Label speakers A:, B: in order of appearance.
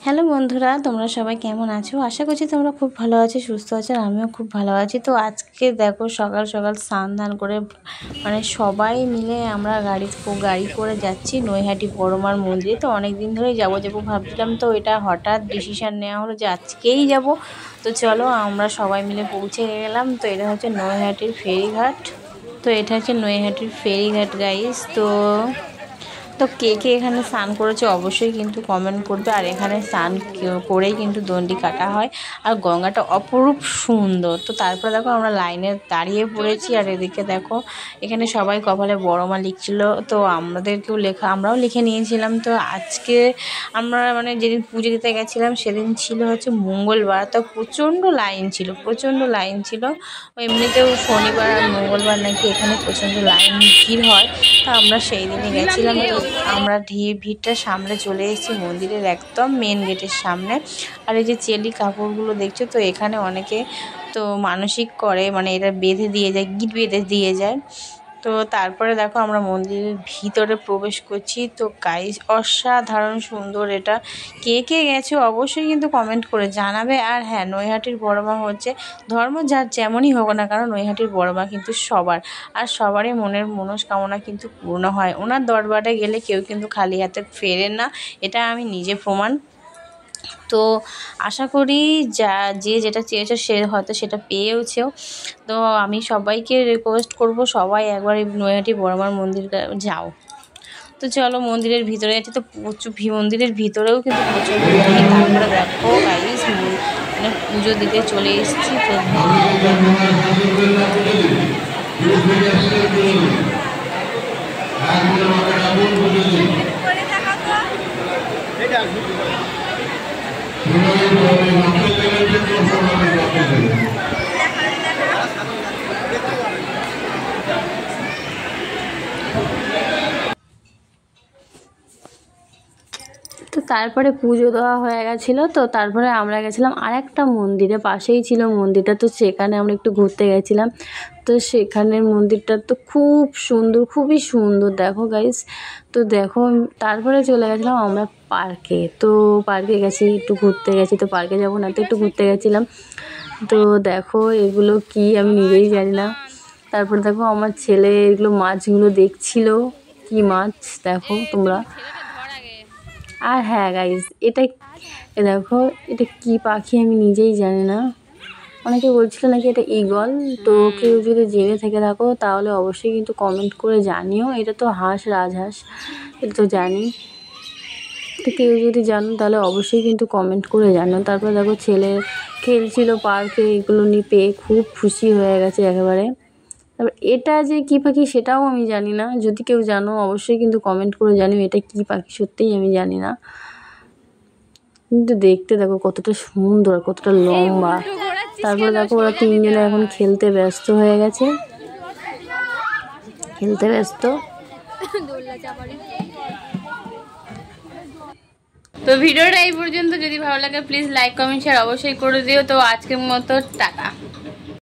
A: Hello বন্ধুরা, তোমরা সবাই কেমন আছো? আশা করছি তোমরা খুব ভালো আছো, সুস্থ আছো, আর আমিও খুব ভালো আছি। তো আজকে দেখো সকাল সকাল স্নান ধান করে মানে সবাই মিলে আমরা গাড়ি করে যাচ্ছি নৈহাটি বড়মার মন্দিরে। তো অনেক দিন ধরেই যাবো ভাবছিলাম, তো এটা হঠাৎ ডিসিশান নেওয়া হলো যে আজকেই যাব। তো চলো আমরা সবাই মিলে পৌঁছে গেলাম। তো এটা হচ্ছে নৈহাটির ফেরিঘাট। গাইস। তো কে কে এখানে স্নান করেছে অবশ্যই কিন্তু কমেন্ট করবে। আর এখানে স্নান করেই কিন্তু দণ্ডি কাটা হয়, আর গঙ্গাটা অপরূপ সুন্দর। তো তারপরে দেখো আমরা লাইনে দাঁড়িয়ে পড়েছি, আর এদিকে দেখো এখানে সবাই কপালে বড়মা লিখছিল। তো আমরাও লিখে নিয়েছিলাম। তো আজকে আমরা মানে যেদিন পুজো দিতে গেছিলাম সেদিন ছিল হচ্ছে মঙ্গলবার। তো প্রচণ্ড লাইন ছিল। এমনিতেও শনিবার আর মঙ্গলবার নাকি এখানে প্রচণ্ড লাইন ভিড় হয়। তো আমরা সেই দিনে গেছিলাম। তো আমরা ভিড়টা সামনে চলে এসেছি মন্দিরের একদম মেন গেটের সামনে। আর এই যে চেলি কাপড়গুলো দেখছো, তো এখানে অনেকে তো মানসিক করে, মানে এটা বেঁধে দিয়ে যায়, গিট বেঁধে দিয়ে যায়। তো তারপরে দেখো আমরা মন্দিরের ভিতরে প্রবেশ করছি। তো গাইস অসাধারণ সুন্দর এটা। কে কে গেছো অবশ্যই কিন্তু কমেন্ট করে জানাবে। আর হ্যাঁ, নৈহাটির বড়মা হচ্ছে ধর্ম যার যেমনই হোক না কারণ নৈহাটির বড়মা কিন্তু সবার, আর সবারই মনের মনস্কামনা কিন্তু পূর্ণ হয়। ওনার দরবারে গেলে কেউ কিন্তু খালি হাতে ফেরে না, এটা আমি নিজে প্রমাণ। তো আশা করি যে যেটা চেয়েছো সে হয়তো সেটা পেয়েওছেও। তো আমি সবাইকে রিকোয়েস্ট করব সবাই একবার এই নৈহাটি বড়মার মন্দিরটা যাও। তো চলো মন্দিরের ভিতরে যাচ্ছি। তো মন্দিরের ভিতরেও কিন্তু প্রচুর ভিড়। তারপরে দেখো গাইস মানে পুজো দিতে চলে এসেছি। তো তারপরে পুজো দেওয়া হয়ে গেছিলো। তো তারপরে আমরা গেছিলাম আরেকটা মন্দিরে, পাশেই ছিল মন্দিরটা। তো সেখানে আমরা একটু ঘুরতে গেছিলাম। তো সেখানের মন্দিরটা তো খুব সুন্দর, খুবই সুন্দর দেখো গাইস। তো দেখো তারপরে চলে গেছিলাম আমরা পার্কে। তো পার্কে গেছি, একটু ঘুরতে গেছি। তো পার্কে যাবো না, তো একটু ঘুরতে গেছিলাম। তো দেখো এগুলো কি আমি নিজেই জানি না। তারপরে দেখো আমার ছেলে এগুলো মাছগুলো দেখছিল, কি মাছ দেখো তোমরা। আর হ্যাঁ গাইজ, দেখো এটা কি পাখি আমি নিজেই জানি না। অনেকে বলছিল নাকি এটা ঈগল। তো কেউ যদি জেনে থেকে থাকো তাহলে অবশ্যই কিন্তু কমেন্ট করে জানিও। এটা তো রাজহাঁস, এটা তো জানি। তো কেউ যদি জানো তাহলে অবশ্যই কিন্তু কমেন্ট করে জানো। তারপর দেখো ছেলে খেলছিল পার্কে, এগুলো নিয়ে পেয়ে খুব খুশি হয়ে গেছে একেবারে। তারপর এটা যে কী পাখি সেটাও আমি জানি না। যদি কেউ জানো অবশ্যই কিন্তু কমেন্ট করে জানিও এটা কী পাখি, সত্যিই আমি জানি না। কিন্তু দেখতে দেখো কতটা সুন্দর, কতটা লম্বা। তারপরে দেখো ওরা তিনজনে এখন খেলতে ব্যস্ত হয়ে গেছে, তো ভিডিওটা এই পর্যন্ত। যদি ভালো লাগে প্লিজ লাইক কমেন্ট শেয়ার অবশ্যই করে দিও। তো আজকের মতো টাটা।